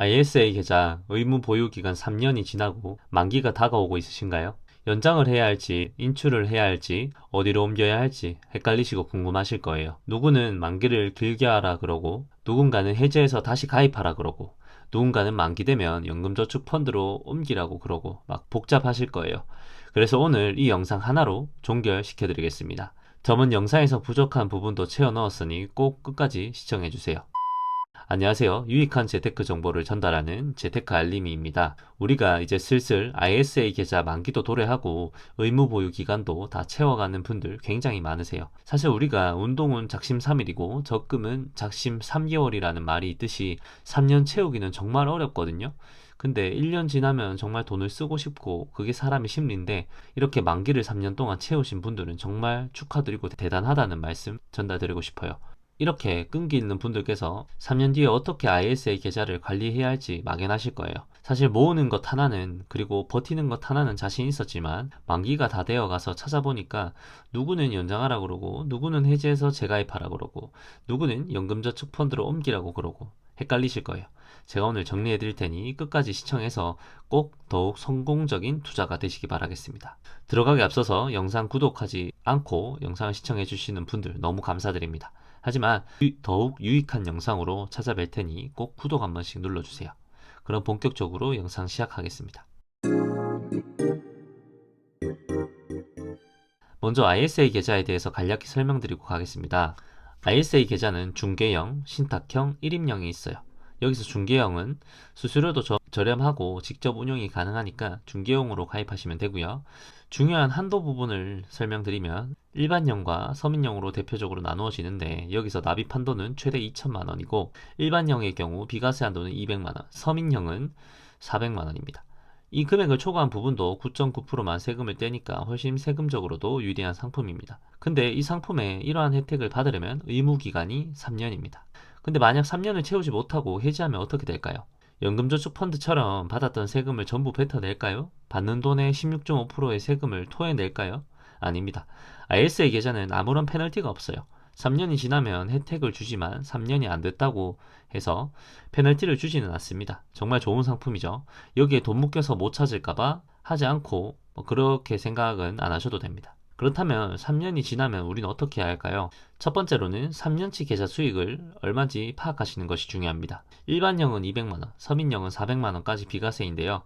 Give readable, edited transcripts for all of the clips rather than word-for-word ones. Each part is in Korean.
ISA 계좌 의무 보유 기간 3년이 지나고 만기가 다가오고 있으신가요? 연장을 해야 할지, 인출을 해야 할지, 어디로 옮겨야 할지 헷갈리시고 궁금하실 거예요. 누구는 만기를 길게 하라 그러고, 누군가는 해지해서 다시 가입하라 그러고, 누군가는 만기 되면 연금저축펀드로 옮기라고 그러고 막 복잡하실 거예요. 그래서 오늘 이 영상 하나로 종결시켜 드리겠습니다. 저번 영상에서 부족한 부분도 채워 넣었으니 꼭 끝까지 시청해 주세요. 안녕하세요. 유익한 재테크 정보를 전달하는 재테크 알림이입니다. 우리가 이제 슬슬 ISA 계좌 만기도 도래하고 의무 보유 기간도 다 채워가는 분들 굉장히 많으세요. 사실 우리가 운동은 작심 3일이고 적금은 작심 3개월이라는 말이 있듯이 3년 채우기는 정말 어렵거든요. 근데 1년 지나면 정말 돈을 쓰고 싶고 그게 사람의 심리인데, 이렇게 만기를 3년 동안 채우신 분들은 정말 축하드리고 대단하다는 말씀 전달드리고 싶어요. 이렇게 끈기 있는 분들께서 3년 뒤에 어떻게 ISA 계좌를 관리해야 할지 막연하실 거예요. 사실 모으는 것 하나는, 그리고 버티는 것 하나는 자신 있었지만 만기가 다 되어 가서 찾아보니까 누구는 연장하라 그러고, 누구는 해지해서 재가입하라 그러고, 누구는 연금저축펀드로 옮기라고 그러고 헷갈리실 거예요. 제가 오늘 정리해 드릴 테니 끝까지 시청해서 꼭 더욱 성공적인 투자가 되시기 바라겠습니다. 들어가기 앞서서 영상 구독하지 않고 영상을 시청해 주시는 분들 너무 감사드립니다. 하지만 더욱 유익한 영상으로 찾아뵐 테니 꼭 구독 한 번씩 눌러주세요. 그럼 본격적으로 영상 시작하겠습니다. 먼저 ISA 계좌에 대해서 간략히 설명드리고 가겠습니다. ISA 계좌는 중개형, 신탁형, 1인형이 있어요. 여기서 중개형은 수수료도 저렴하고 직접 운용이 가능하니까 중개형으로 가입하시면 되고요. 중요한 한도 부분을 설명드리면 일반형과 서민형으로 대표적으로 나누어지는데, 여기서 납입 한도는 최대 2천만 원이고 일반형의 경우 비과세 한도는 200만 원, 서민형은 400만 원입니다. 이 금액을 초과한 부분도 9.9%만 세금을 떼니까 훨씬 세금적으로도 유리한 상품입니다. 근데 이 상품에 이러한 혜택을 받으려면 의무기간이 3년입니다. 근데 만약 3년을 채우지 못하고 해지하면 어떻게 될까요? 연금저축펀드처럼 받았던 세금을 전부 뱉어낼까요? 받는 돈의 16.5%의 세금을 토해낼까요? 아닙니다. ISA 계좌는 아무런 페널티가 없어요. 3년이 지나면 혜택을 주지만 3년이 안 됐다고 해서 페널티를 주지는 않습니다. 정말 좋은 상품이죠. 여기에 돈 묶여서 못 찾을까봐 하지 않고 그렇게 생각은 안 하셔도 됩니다. 그렇다면 3년이 지나면 우리는 어떻게 해야 할까요? 첫 번째로는 3년치 계좌 수익을 얼마인지 파악하시는 것이 중요합니다. 일반형은 200만원, 서민형은 400만원까지 비과세인데요.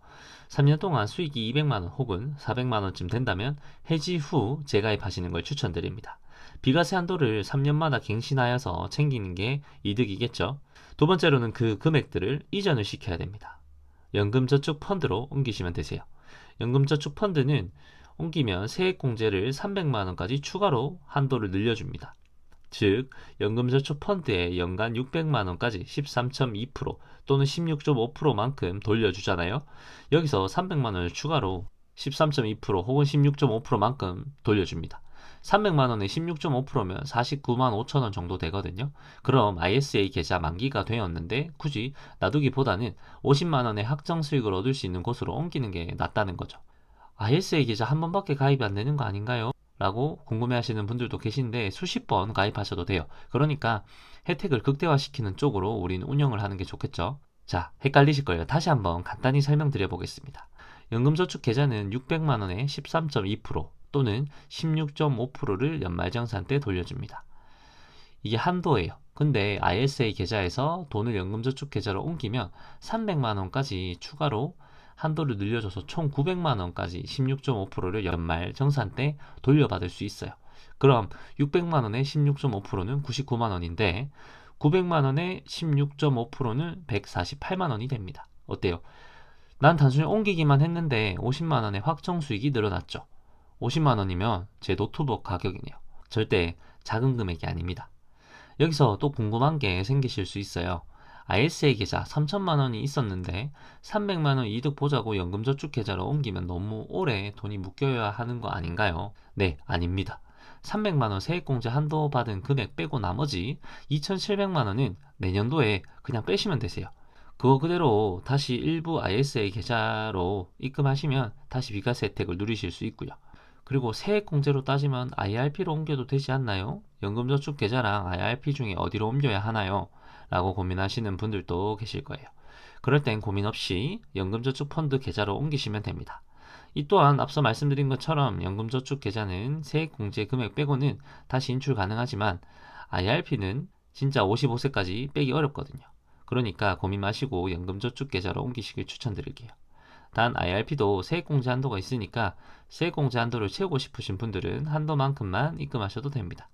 3년 동안 수익이 200만원 혹은 400만원쯤 된다면 해지 후 재가입하시는 걸 추천드립니다. 비과세 한도를 3년마다 갱신하여서 챙기는 게 이득이겠죠. 두 번째로는 그 금액들을 이전을 시켜야 됩니다. 연금저축펀드로 옮기시면 되세요. 연금저축펀드는 옮기면 세액공제를 300만원까지 추가로 한도를 늘려줍니다. 즉, 연금저축펀드에 연간 600만원까지 13.2% 또는 16.5%만큼 돌려주잖아요. 여기서 300만원을 추가로 13.2% 혹은 16.5%만큼 돌려줍니다. 300만원에 16.5%면 49만 5천원 정도 되거든요. 그럼 ISA 계좌 만기가 되었는데 굳이 놔두기보다는 50만원의 확정 수익을 얻을 수 있는 곳으로 옮기는 게 낫다는 거죠. ISA 계좌 한 번밖에 가입이 안 되는 거 아닌가요? 라고 궁금해하시는 분들도 계신데 수십 번 가입하셔도 돼요. 그러니까 혜택을 극대화시키는 쪽으로 우리는 운영을 하는 게 좋겠죠. 자, 헷갈리실 거예요. 다시 한번 간단히 설명드려 보겠습니다. 연금저축 계좌는 600만원에 13.2% 또는 16.5%를 연말정산 때 돌려줍니다. 이게 한도예요. 근데 ISA 계좌에서 돈을 연금저축 계좌로 옮기면 300만원까지 추가로 한도를 늘려줘서 총 900만원까지 16.5%를 연말 정산 때 돌려받을 수 있어요. 그럼 600만원에 16.5%는 99만원인데 900만원에 16.5%는 148만원이 됩니다. 어때요? 난 단순히 옮기기만 했는데 50만원의 확정 수익이 늘어났죠. 50만원이면 제 노트북 가격이네요. 절대 작은 금액이 아닙니다. 여기서 또 궁금한 게 생기실 수 있어요. ISA 계좌 3천만 원이 있었는데 300만 원 이득 보자고 연금저축 계좌로 옮기면 너무 오래 돈이 묶여야 하는 거 아닌가요? 네, 아닙니다. 300만 원 세액공제 한도 받은 금액 빼고 나머지 2,700만 원은 내년도에 그냥 빼시면 되세요. 그거 그대로 다시 일부 ISA 계좌로 입금하시면 다시 비과세 혜택을 누리실 수 있고요. 그리고 세액공제로 따지면 IRP로 옮겨도 되지 않나요? 연금저축 계좌랑 IRP 중에 어디로 옮겨야 하나요? 라고 고민하시는 분들도 계실 거예요. 그럴 땐 고민 없이 연금저축펀드 계좌로 옮기시면 됩니다. 이 또한 앞서 말씀드린 것처럼 연금저축 계좌는 세액공제 금액 빼고는 다시 인출 가능하지만 IRP는 진짜 55세까지 빼기 어렵거든요. 그러니까 고민 마시고 연금저축 계좌로 옮기시길 추천드릴게요. 단 IRP도 세액공제 한도가 있으니까 세액공제 한도를 채우고 싶으신 분들은 한도만큼만 입금하셔도 됩니다.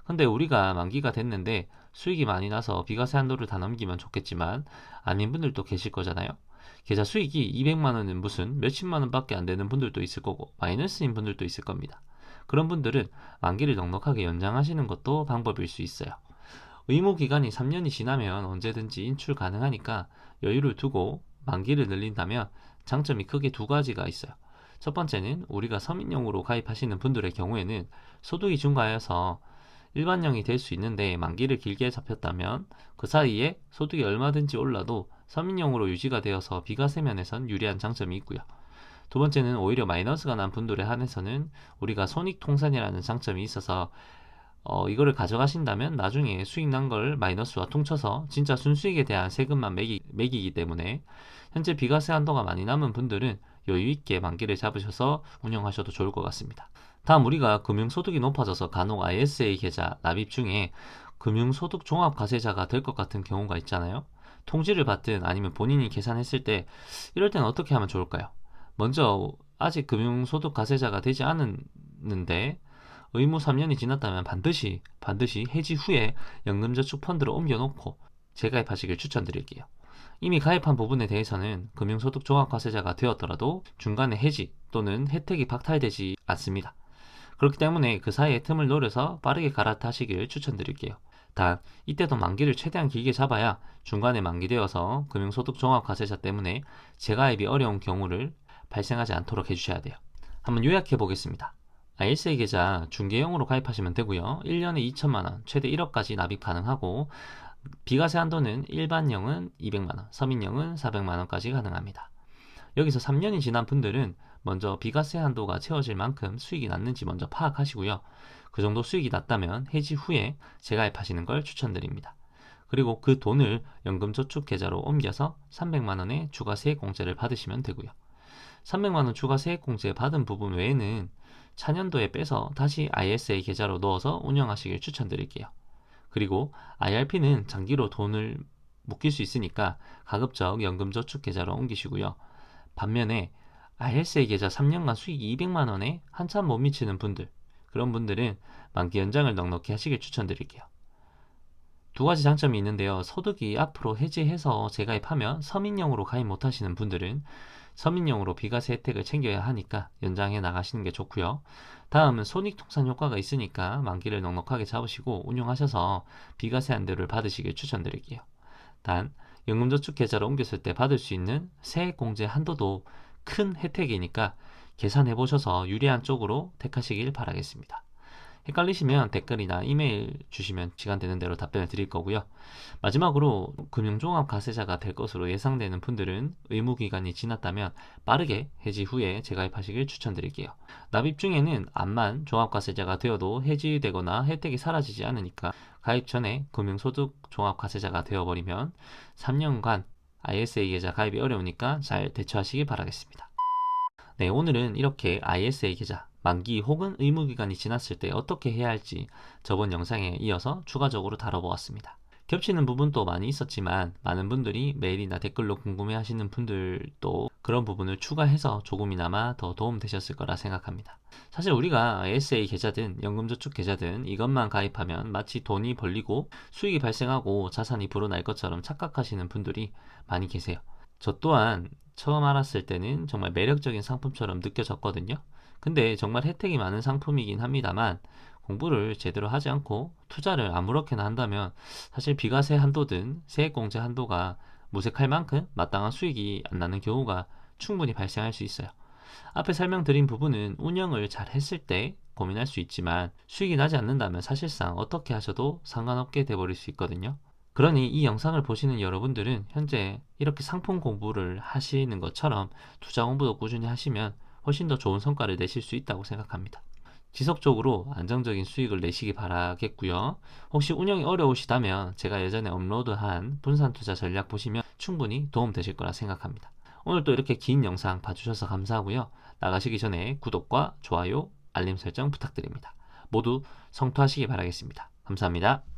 근데 우리가 만기가 됐는데 수익이 많이 나서 비과세 한도를 다 넘기면 좋겠지만 아닌 분들도 계실 거잖아요. 계좌 수익이 200만 원은 무슨 몇십만 원밖에 안 되는 분들도 있을 거고 마이너스인 분들도 있을 겁니다. 그런 분들은 만기를 넉넉하게 연장하시는 것도 방법일 수 있어요. 의무 기간이 3년이 지나면 언제든지 인출 가능하니까 여유를 두고 만기를 늘린다면 장점이 크게 두 가지가 있어요. 첫 번째는 우리가 서민용으로 가입하시는 분들의 경우에는 소득이 증가해서 일반형이 될 수 있는데 만기를 길게 잡혔다면 그 사이에 소득이 얼마든지 올라도 서민용으로 유지가 되어서 비과세 면에선 유리한 장점이 있고요. 두 번째는 오히려 마이너스가 난 분들에 한해서는 우리가 손익통산이라는 장점이 있어서 이거를 가져가신다면 나중에 수익 난 걸 마이너스와 퉁쳐서 진짜 순수익에 대한 세금만 매기기 때문에 현재 비과세 한도가 많이 남은 분들은 여유 있게 만기를 잡으셔서 운영하셔도 좋을 것 같습니다. 다음 우리가 금융소득이 높아져서 간혹 ISA 계좌 납입 중에 금융소득 종합과세자가 될 것 같은 경우가 있잖아요. 통지를 받든 아니면 본인이 계산했을 때 이럴 때는 어떻게 하면 좋을까요? 먼저 아직 금융소득 과세자가 되지 않았는데 의무 3년이 지났다면 반드시 해지 후에 연금저축펀드로 옮겨놓고 재가입하시길 추천드릴게요. 이미 가입한 부분에 대해서는 금융소득 종합과세자가 되었더라도 중간에 해지 또는 혜택이 박탈되지 않습니다. 그렇기 때문에 그 사이에 틈을 노려서 빠르게 갈아타시길 추천드릴게요. 단 이때도 만기를 최대한 길게 잡아야 중간에 만기되어서 금융소득 종합과세자 때문에 재가입이 어려운 경우를 발생하지 않도록 해주셔야 돼요. 한번 요약해 보겠습니다. ISA 계좌 중개형으로 가입하시면 되고요. 1년에 2천만원, 최대 1억까지 납입 가능하고 비과세 한도는 일반형은 200만원, 서민형은 400만원까지 가능합니다. 여기서 3년이 지난 분들은 먼저 비과세 한도가 채워질 만큼 수익이 났는지 먼저 파악하시고요. 그 정도 수익이 났다면 해지 후에 재가입하시는 걸 추천드립니다. 그리고 그 돈을 연금저축 계좌로 옮겨서 300만원의 추가 세액공제를 받으시면 되고요. 300만원 추가 세액공제 받은 부분 외에는 차년도에 빼서 다시 ISA 계좌로 넣어서 운영하시길 추천드릴게요. 그리고 IRP는 장기로 돈을 묶일 수 있으니까 가급적 연금저축 계좌로 옮기시고요. 반면에 ISA 계좌 3년간 수익이 200만원에 한참 못 미치는 분들, 그런 분들은 만기 연장을 넉넉히 하시길 추천드릴게요. 두 가지 장점이 있는데요. 소득이 앞으로 해지해서 재가입하면 서민용으로 가입 못하시는 분들은 서민용으로 비과세 혜택을 챙겨야 하니까 연장해 나가시는 게 좋고요. 다음은 손익통산 효과가 있으니까 만기를 넉넉하게 잡으시고 운용하셔서 비과세 한도를 받으시길 추천드릴게요. 단 연금저축 계좌로 옮겼을 때 받을 수 있는 세액공제 한도도 큰 혜택이니까 계산해 보셔서 유리한 쪽으로 택하시길 바라겠습니다. 헷갈리시면 댓글이나 이메일 주시면 시간 되는 대로 답변을 드릴 거고요. 마지막으로 금융종합과세자가 될 것으로 예상되는 분들은 의무기간이 지났다면 빠르게 해지 후에 재가입하시길 추천드릴게요. 납입 중에는 암만 종합과세자가 되어도 해지되거나 혜택이 사라지지 않으니까 가입 전에 금융소득 종합과세자가 되어버리면 3년간 ISA 계좌 가입이 어려우니까 잘 대처하시기 바라겠습니다. 네, 오늘은 이렇게 ISA 계좌 만기 혹은 의무기간이 지났을 때 어떻게 해야 할지 저번 영상에 이어서 추가적으로 다뤄보았습니다. 겹치는 부분도 많이 있었지만 많은 분들이 메일이나 댓글로 궁금해하시는 분들도 그런 부분을 추가해서 조금이나마 더 도움되셨을 거라 생각합니다. 사실 우리가 ISA 계좌든 연금저축 계좌든 이것만 가입하면 마치 돈이 벌리고 수익이 발생하고 자산이 불어날 것처럼 착각하시는 분들이 많이 계세요. 저 또한 처음 알았을 때는 정말 매력적인 상품처럼 느껴졌거든요. 근데 정말 혜택이 많은 상품이긴 합니다만 공부를 제대로 하지 않고 투자를 아무렇게나 한다면 사실 비과세 한도든 세액공제 한도가 무색할 만큼 마땅한 수익이 안 나는 경우가 충분히 발생할 수 있어요. 앞에 설명드린 부분은 운영을 잘 했을 때 고민할 수 있지만 수익이 나지 않는다면 사실상 어떻게 하셔도 상관없게 돼버릴 수 있거든요. 그러니 이 영상을 보시는 여러분들은 현재 이렇게 상품 공부를 하시는 것처럼 투자 공부도 꾸준히 하시면 훨씬 더 좋은 성과를 내실 수 있다고 생각합니다. 지속적으로 안정적인 수익을 내시기 바라겠고요. 혹시 운영이 어려우시다면 제가 예전에 업로드한 분산 투자 전략 보시면 충분히 도움 되실 거라 생각합니다. 오늘 또 이렇게 긴 영상 봐주셔서 감사하고요. 나가시기 전에 구독과 좋아요, 알림 설정 부탁드립니다. 모두 성투하시기 바라겠습니다. 감사합니다.